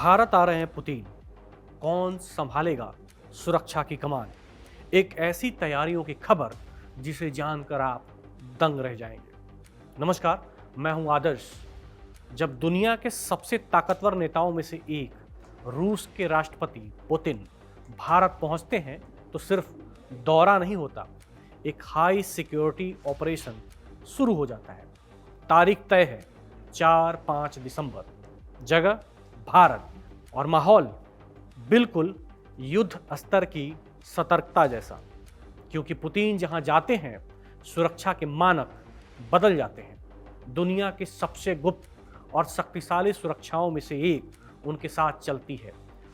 भारत आ रहे हैं पुतिन, कौन संभालेगा सुरक्षा की कमान। एक ऐसी तैयारियों की खबर जिसे जानकर आप दंग रह जाएंगे। नमस्कार, मैं हूं आदर्श। जब दुनिया के सबसे ताकतवर नेताओं में से एक रूस के राष्ट्रपति पुतिन भारत पहुंचते हैं तो सिर्फ दौरा नहीं होता, एक हाई सिक्योरिटी ऑपरेशन शुरू हो जाता है। तारीख तय है 4-5 दिसंबर, जगह भारत और माहौल बिल्कुल युद्ध स्तर की सतर्कता जैसा, क्योंकि पुतिन जहां जाते हैं सुरक्षा के मानक बदल जाते हैं। दुनिया की सबसे गुप्त और शक्तिशाली सुरक्षाओं में से एक उनके साथ चलती है,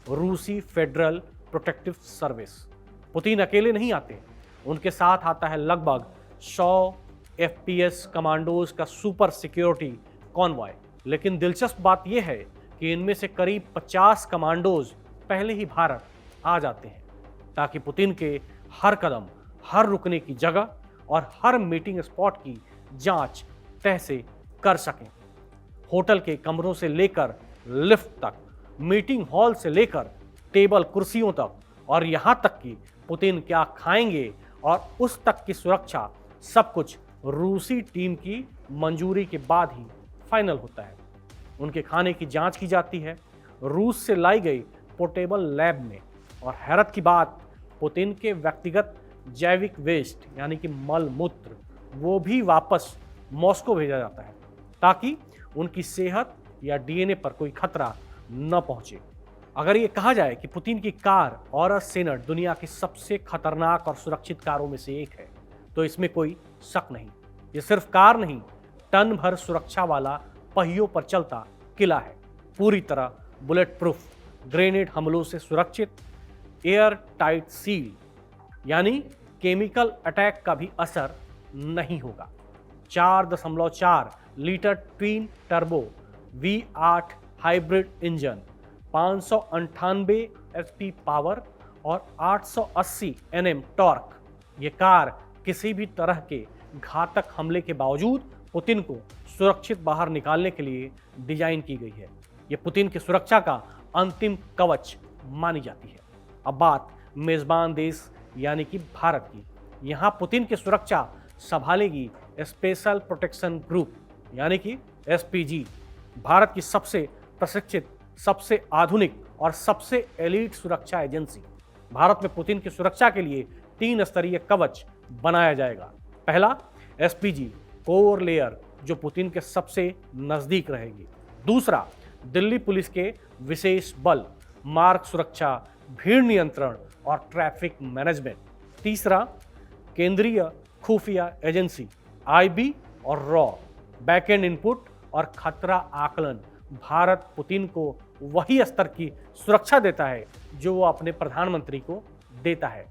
रूसी फेडरल प्रोटेक्टिव सर्विस। पुतिन अकेले नहीं आते, उनके साथ आता है लगभग 100 FPS कमांडोज का सुपर सिक्योरिटी कॉन्वॉय। लेकिन दिलचस्प बात यह है कि इनमें से करीब 50 कमांडोज पहले ही भारत आ जाते हैं, ताकि पुतिन के हर कदम, हर रुकने की जगह और हर मीटिंग स्पॉट की जांच तह से कर सकें। होटल के कमरों से लेकर लिफ्ट तक, मीटिंग हॉल से लेकर टेबल कुर्सियों तक, और यहां तक कि पुतिन क्या खाएंगे और उस तक की सुरक्षा, सब कुछ रूसी टीम की मंजूरी के बाद ही फाइनल होता है। उनके खाने की जांच की जाती है रूस से लाई गई पोर्टेबल लैब में, और हैरत की बात, पुतिन के व्यक्तिगत जैविक वेस्ट यानी कि मल मूत्र वो भी वापस मॉस्को भेजा जाता है, ताकि उनकी सेहत या DNA पर कोई खतरा न पहुंचे। अगर ये कहा जाए कि पुतिन की कार और सेनेट दुनिया की सबसे खतरनाक और सुरक्षित कारों में से एक है, तो इसमें कोई शक नहीं। ये सिर्फ कार नहीं, टन भर सुरक्षा वाला पहियों पर चलता किला है, पूरी तरह बुलेट प्रूफ, ग्रेनेड हमलों से सुरक्षित, एयर टाइट सील, यानी केमिकल अटैक का भी असर नहीं होगा। 4.4 litre twin turbo V8 hybrid engine, 598 HP power और 880 Nm टॉर्क। ये कार किसी भी तरह के घातक हमले के बावजूद पुतिन को सुरक्षित बाहर निकालने के लिए डिजाइन की गई है। ये पुतिन की सुरक्षा का अंतिम कवच मानी जाती है। अब बात मेजबान देश यानी कि भारत की। यहाँ पुतिन की सुरक्षा संभालेगी स्पेशल प्रोटेक्शन ग्रुप यानी कि SPG, भारत की सबसे प्रशिक्षित, सबसे आधुनिक और सबसे एलीट सुरक्षा एजेंसी। भारत में पुतिन की सुरक्षा के लिए 3 स्तरीय कवच बनाया जाएगा। पहला, SPG कोर लेयर, जो पुतिन के सबसे नजदीक रहेगी। दूसरा, दिल्ली पुलिस के विशेष बल, मार्ग सुरक्षा, भीड़ नियंत्रण और ट्रैफिक मैनेजमेंट। तीसरा, केंद्रीय खुफिया एजेंसी IB और रॉ, बैकएंड इनपुट और खतरा आकलन। भारत पुतिन को वही स्तर की सुरक्षा देता है जो वो अपने प्रधानमंत्री को देता है,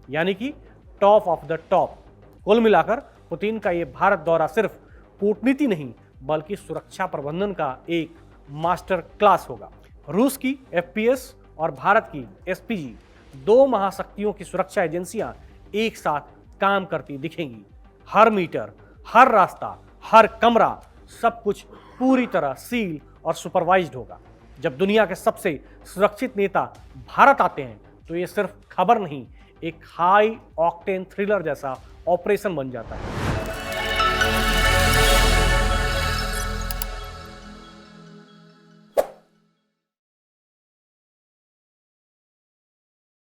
यानी कि टॉप ऑफ द टॉप। कुल मिलाकर पुतिन का ये भारत दौरा सिर्फ कूटनीति नहीं, बल्कि सुरक्षा प्रबंधन का एक मास्टर क्लास होगा। रूस की FPS और भारत की SPG, 2 महाशक्तियों की सुरक्षा एजेंसियां एक साथ काम करती दिखेंगी। हर मीटर, हर रास्ता, हर कमरा, सब कुछ पूरी तरह सील और सुपरवाइज्ड होगा। जब दुनिया के सबसे सुरक्षित नेता भारत आते हैं तो ये सिर्फ खबर नहीं, एक हाई ऑक्टेन थ्रिलर जैसा ऑपरेशन बन जाता है।